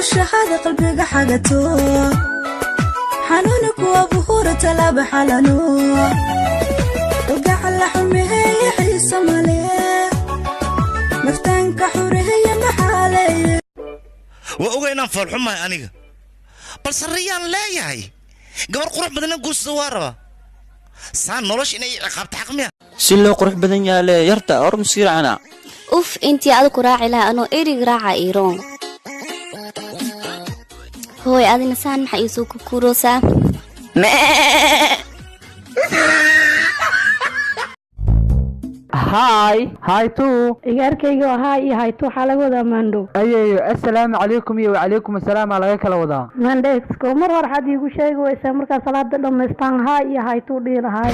الشهادة قلبي حاجته حنونك وبهور تلاب حلنو وقع لحمه يحيس ماليه مفتنك حوره محالي وأوغينا فرحمة أنيقا بس الريان لا ياهي قبر قروح بدنا نقول سوارة سان نولش إني عقبت حقميها سلو قروح بدن يالي يرتا أور مسير عنا أوف انتي أدكو راعي لها أنو إيريق راعا إيرون هو أدي نسان حيسوكو كوروسا هاي تو إيجاركيجو هاي تو حالة ودا ماندو أيوة السلام عليكم وعليكم السلام على كلا ودا ماندكسكو مرة حد يقول شيء ويسمرك صلاة لما يستان هاي تو دير هاي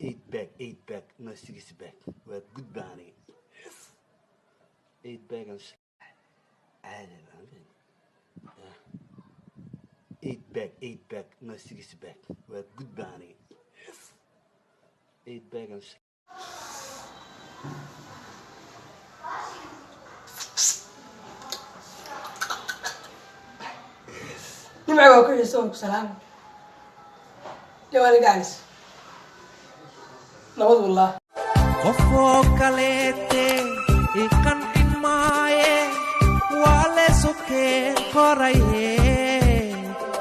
Eight back, no 6 back. We're good banning. 8 back and 8 back, no 6 back. We're good banning. 8 back and نبعوا كل يسوق سلام جوالي guys نعوذ بالله قفوك ليتي إكن إنماي والسكين كوري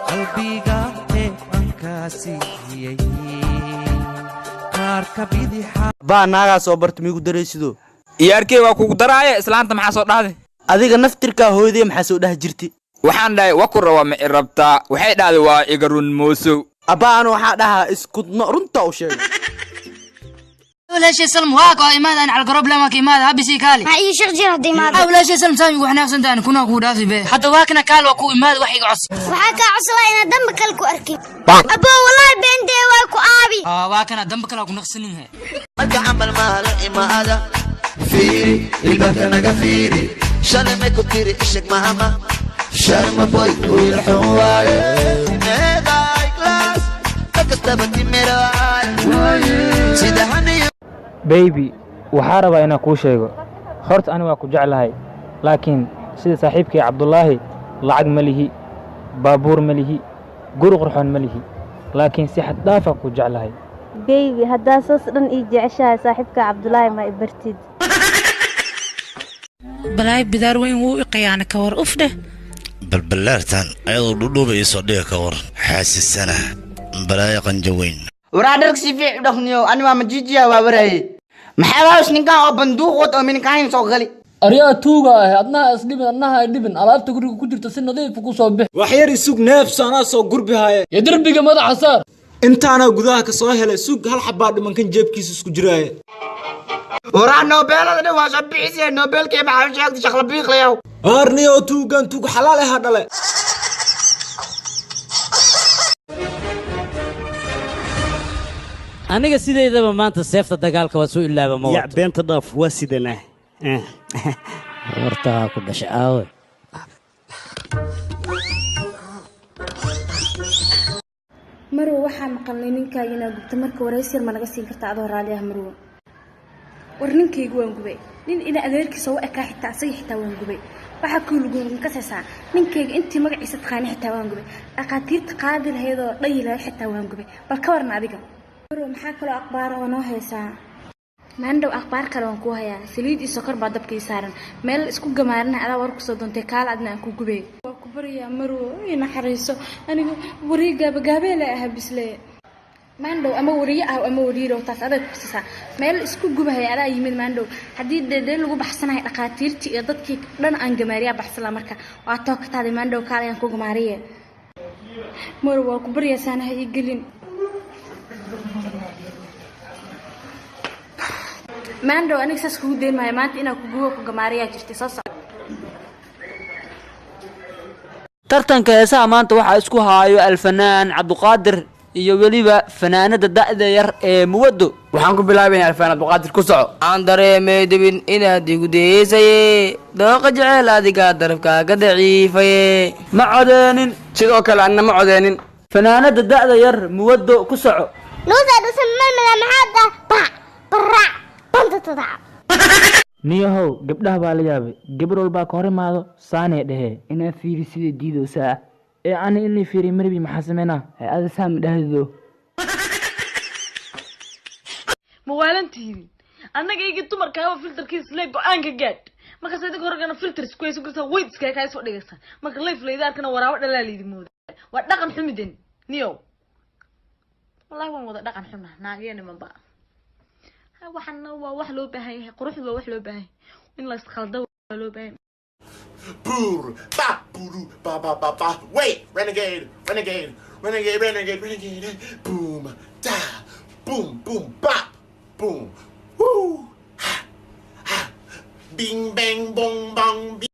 قلبي قاعد أنكاسي كاركبيدي حا با ناغا soo bartay migu dareysido iyaarkey waa kugu daraaya islaanta maxaa soo dhahday adiga naftirka hooyadii maxaa soo dhax jirtay waxaan dhahay waa ku rawa ma irabtaa waxay dhahday waa igarun moosow abaan waxa dhaha isku runta u sheeg ولا شيء سلم هاك وإيمان أنا على القرب لما كيماد هابي سيكالي أي شيخ جهد إيمان ولا شيء سلم سامي وإحنا أحسن تاني كنا كودا في بيت حتى واكنا قال وكو إيمان وحي عص وحكى عصلا إن دمك الكو أركي أبو والله بنتي واكو أبي واكنا دمك لو كنا خسنين مركا عمل مال إمادة فيري البكنا كفيري شال ما كتير إشك مهما شال ما بوي ويرحواي هذا كلاس تكتبتي مراي سيدهني بيبي waxaa rabaa inaan kuu sheego horta aniga waa ku jeclahay laakiin sida saaxiibkay Cabdullaahi lacag ma lihi baabuur ma lihi guri qurxoon ma lihi laakiin si xad dhaaf ah ku jeclahay بيبي هدا سوس دن إي جعشها صاحبك عبدالله ما إبرتيد بلاي بدار وين هو إقيان كور أفده بالبلارتان أيضا دودوبة يصديها كور حاسس سنة بلاي قنجوين ورادرك سيفي دخنيو أنا ما مجيجيا وابرهي محاواش نكا أو بندوق وطو من كاين صغلي أريا توغا أدنى أسليبن أنها يدبن ألعبت كجرت سن نظيف كوصوبه وحير يسوق نفس أنا سو قربي هاي يدرب بيجا ماذا حصار أنت أنا جذاها كصاهلة سوق هالحباد من كان جيب كيس سوق جراية ورا نوبل أنا واسبيع سي نوبل كيف عارف شغل شغل بيخليو أرنيو توغان توغ حلال هذا له أنا قصيدة إذا ما أنت سيفت الدجال كواسو إلا بموت يا بنت ضاف واسدنا ورتها كل شقاوة مرو waxaan maqalnay ninkaaga inaad gubto marka wareysiir ma laga siin kartaa adoo raali ah marwo war ninkaygu waan gubay nin ina adeerkiisa oo eka xitaa asay xitaa waan gubay waxa ku lugun ka saysaa ninkayga intii magaciisa taqaan xitaa waan gubay aqaatiirta qaadi lahayd oo dhayla xitaa waan gubay bal ka warna adiga marwo maxaa kale aqbaar oo noo haysaa maandhow aqbaar kale waan ku hayaa saliid iyo sokor baa dabkii saaran meel isku gamaarna adaa war ku soo doontay kaal adna aan ku gubay waa ku bariyaa marwo ina xariiso aniga wariga gaabele ah bisle maandhow ama wariye ah ama wariiro taas adag ku siisa meel isku gubay adaa yimid maandhow hadii deedeen lagu baxsanahay dhaqaatiirtii iyo dadkii dhan aan gamaariya baxsala marka waa toogtaade maandhow kaal aan ku gamaariye marwo waa ku bariyaa saanaha ii gelin maandhow aniga saas kugu deyn maayo maanta inaa kugubo ku gamaariyaa jirtay soo soco tartanka heesaha maanta waxaa isku haayo alfanaan cabduqaadir iyo weliba fanaanada da'da yar ee muwado. waxaan ku bilaabaynaa alfaanad muqaadir ku soco. aan dareemay dibin inaad igu deesaye dooqa jecel adiga darafkaaga daciifaye. ma codeenin. sidoo kale anna ma codeenin. fanaanada da'da yar muwado ku soco. niyahow gabdhaha baa la yaabay gabar walbaa ka hor imaado saanee dhehe inaa fiiri sida diidoosaa ee ani inay fiiri marbi maxaa sameynaa ada saa ma dhahdo mawaalantiidin annaga igi dumarkaaba filterkiis lee go-aanka gaadh markaas idinka horgana filters ku haysan kartaa weyd iskaga kaa soo dhigaysa marka layf laydaarkana waraabo dhalaa laydi mooda waa dhaqan xumiden niyow wallahi waan wada dhaqan xumna naagiya nimanba waxana waa wax loo baahan yahay quruxdu waa wax loo baahan in la isqaldo waa loo baahan Boor, ba, boo, ba, ba, ba, ba. Wait, renegade, renegade, renegade, renegade, renegade. Boom, da, boom, boom, bop, boom. Woo, ha, ha. Bing, bang, bong, bong, bing.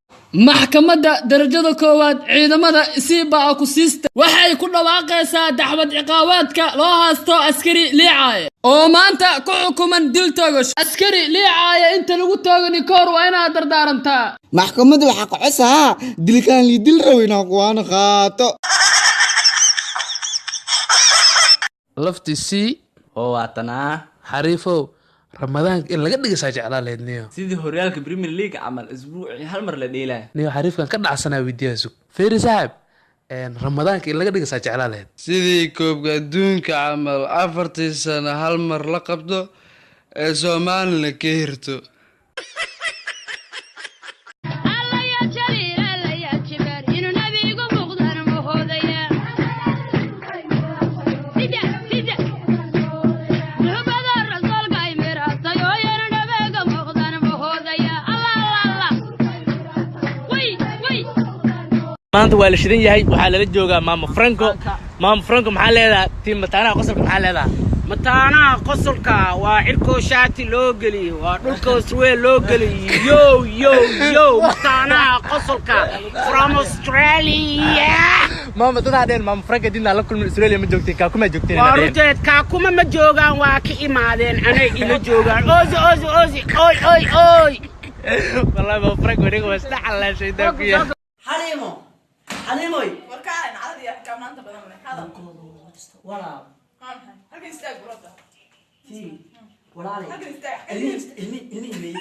maxkamadda darajada koowaad ciidamada isiibaa ku siista waxay ku dhawaaqaysaa dacwad ciqaabaadka loo haasto askari liicaaye oo maanta ku xukuman dil toogash askari liicaaye inta lagu toogani koor waa inaad dardaarantaa maxkamadda waxaa ka cosahaa dilkaan lii dil raweyna kuwaana qaato laftiisii oo waatanaa xariifow ramadaanka in laga dhigasaa jeclaa lahayd niyo sidii horyaalka Premier League camal isbuuci hal mar la dheelaa niyo xariifkan ka dhacsanaa weydiyaa sug feeri saaxib ramadaanka in laga dhigasaa jeclaa lahayd sidii koobka adduunka camal 4 sano hal mar la qabto ee Soomaalina ka hirto maanta waa la shidan yahay waxaa lala joogaa maamo Franco maxaa leedahay tiim mataanaha qosolka maxaa leedahay mataanaha qosolka waa cirko shaati loo geliyo waa dhulka Australia loo geliyo yo mataanaha qosolka from Australia maamo dadaan dheen maamo Franco dinna la kulmin Australia ma joogtiin ka kuma joogtiin waa ruteed ka kuma ma joogaan waa ka imaadeen anay ila joogaan ozi oy wallahi maamo Franco dhigo waa saxal shayda ku yahay حليموي وركان عادي كم أنت بدنا هذا ولا هكذا يستاهل برضه ولا عليه هكذا يستاهل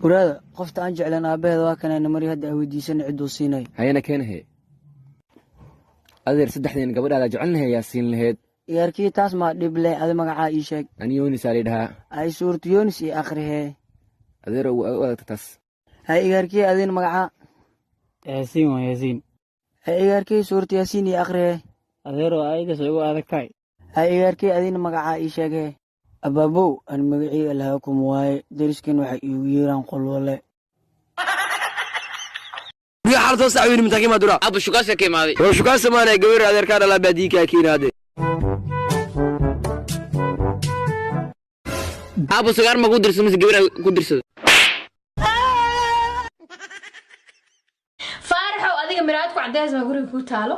waraada qofta aan jeclan aabaheeda waa kana namari hadda ay weydiisan ciduu siinay hayna keenahay adeer saddexdeen gabadhaada jecelnahay yaa siin lahayd yarkii taas ma dhib leh adi magacaa ii sheeg aniyoonis aa lidhahaa ay suurta yoonis ii akhrihee adeer u adagta taas hay igarkii adin magacaa yaasiin waa yaasiin hay igarkii suurta yaasiin ii akhrihee adeero ayda soo ugu adagtahay hay igarkii adin magacaa ii sheegee abaabow aan magacii allaha kum waaye dariskan waxay iigu yeeraan qolwale biyo xalto saawin mintaki madura abu shukaasa keemaaday oo shukaasa maana gawir adeerka dhala baadiika kiinaade abu sugar ma ku dirsan mis gawir ku dirsado faaraxow adiga miraad ku cadeys ma guriga ku taalo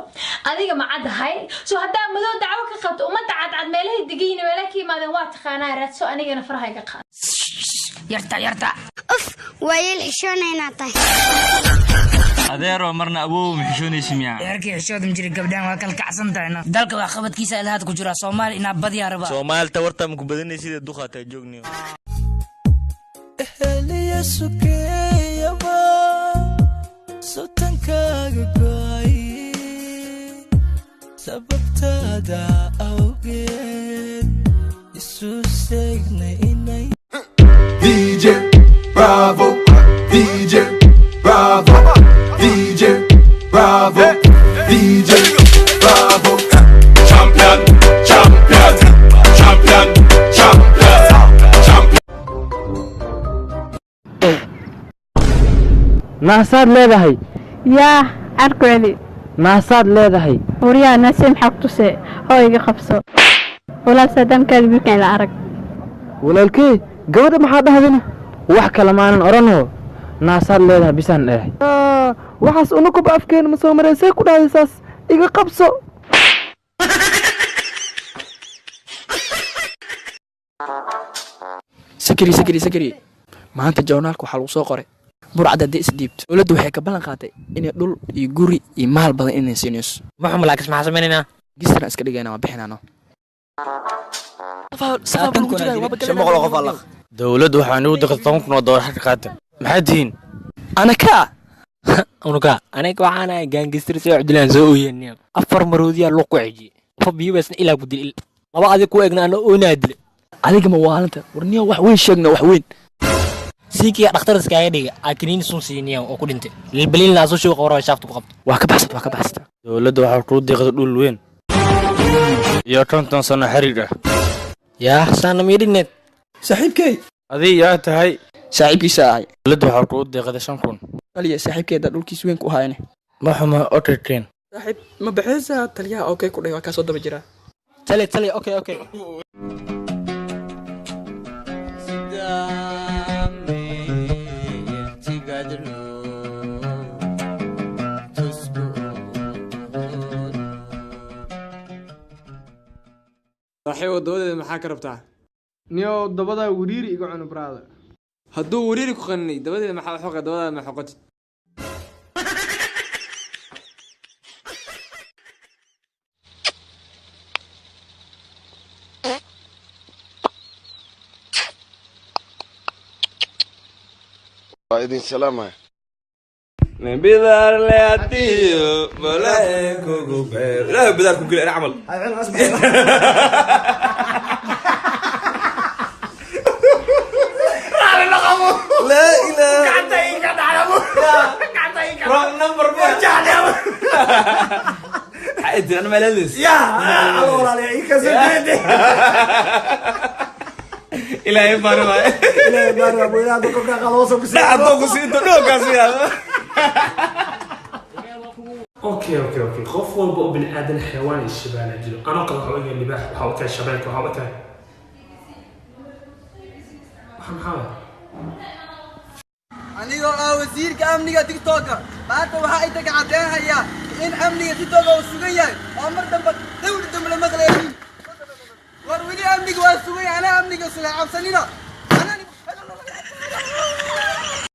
adiga ma cadahay soo hadaa madoo dacwo ka qabto umada cadcad meelaha digayna meelaha ka yimaadeen waa taqaanaa raadso anigana faraha iga qaad yarta uf waayeel xishoonayna tahay adeero marna aboow xishoonaysi miya yarkii xishoodum jiri gabdhaan waa kala kacsan tahayna dalka waa qabadkiisa ilaaad ku jira Soomaali ina badiyaa raba Soomaali tawartam ku badanaysid duqata joogniyo ehliya sukeeyaba sotankaaga go'ay sababtaada awgeed isu seegnay inay DJ Bravo, DJ Bravo, DJ Bravo, DJ Bravo, champion, champion, champion, champion, champion. naasaad leedahay yaa arkoodi naasaad leedahay wariyaa naasim xaqtuse oo iga qabso walaal saadamkaada wiilkan la arag walaalkee gabadha maxaa dhahdina wax kale maanan oranoo naasaad leedahay bisaan dheehay waxaas unukuba afkeena ma soo maraysay ku dhahday saas iga qabso sakari maanta joornaalka waxaa lagu soo qoray burcad haddii isdhiibto dowladdu waxay ka ballan qaaday inay dhul iyo guri iyo maal badan inay siinayso maxamed laakiin maxaa samaynaynaa gisran iska dhigayna waa bixinaano dowladdu waxaa nagu deqday 10 kun oo doolar xagga qaata maxaad tihiin anaka aniga waxaan ahay gaangistir soo cabdilaan soo ooyeenniya 4 maroodiyaa loo ku xiji fabiibasna ilaa ku dil laba adig ku eegna ana oonaa dil adiga ma waalanta warniyo wax weyn sheegna wax weyn siikiya dhakhtar iskaaga dhiga akiniin sun siiniya oo ku dhintay lilbalin la soo shaqo qoraa shaafta ku qabto waa ka baxsad dowladdu waxaa ku deeqday dhul weyn iyo 50 sano xiriir ah yaa sana miidhineed saaxiibkay adii yaa tahay saaxiibkiisa ahay dowladdu waxaa ku deeqday 5 kun taliya saaxiibkeeda dhulkiis weyn ku hayne ma xuma oteteen saaxiib ma baxaysa taliyaha okay ku dhahay waa ka soo daba jira tali okay saaxiibo dabadeeda maxaa ka rabtaa niyo dabadaa wariiri iga cunu brother hadduu wariiri ku qaninay dabadeeda maxaa xoqa dabadaada ma xoqotid idin salaamaya بدار لي أتيو بلا كوكو بير لا بدار كوكو أنا عمل لا إله كعتين كعتين رقم نمبر بوجعني حقيقة أنا مللس يا الله عليك كسرتني إلهي بارو إلهي بارو أبو إلهي أدوكو كاكالوسو كسيتو لا أدوكو كسيتو نو كسيتو اوكي خوف والبا بني ادم حيوان الشبانه جلو انا قد حوالي اللباح وحاولت الشبانك وحاولت محمد anigoo ah wasiirka amniga tiktoka maanta waxa ay taga cadeynaya in amniga tiktoka uu sugan yahay oo mar dambe dawladda la maqlayn war wali amniga waa sugan yahay ana amniga soo cabsanina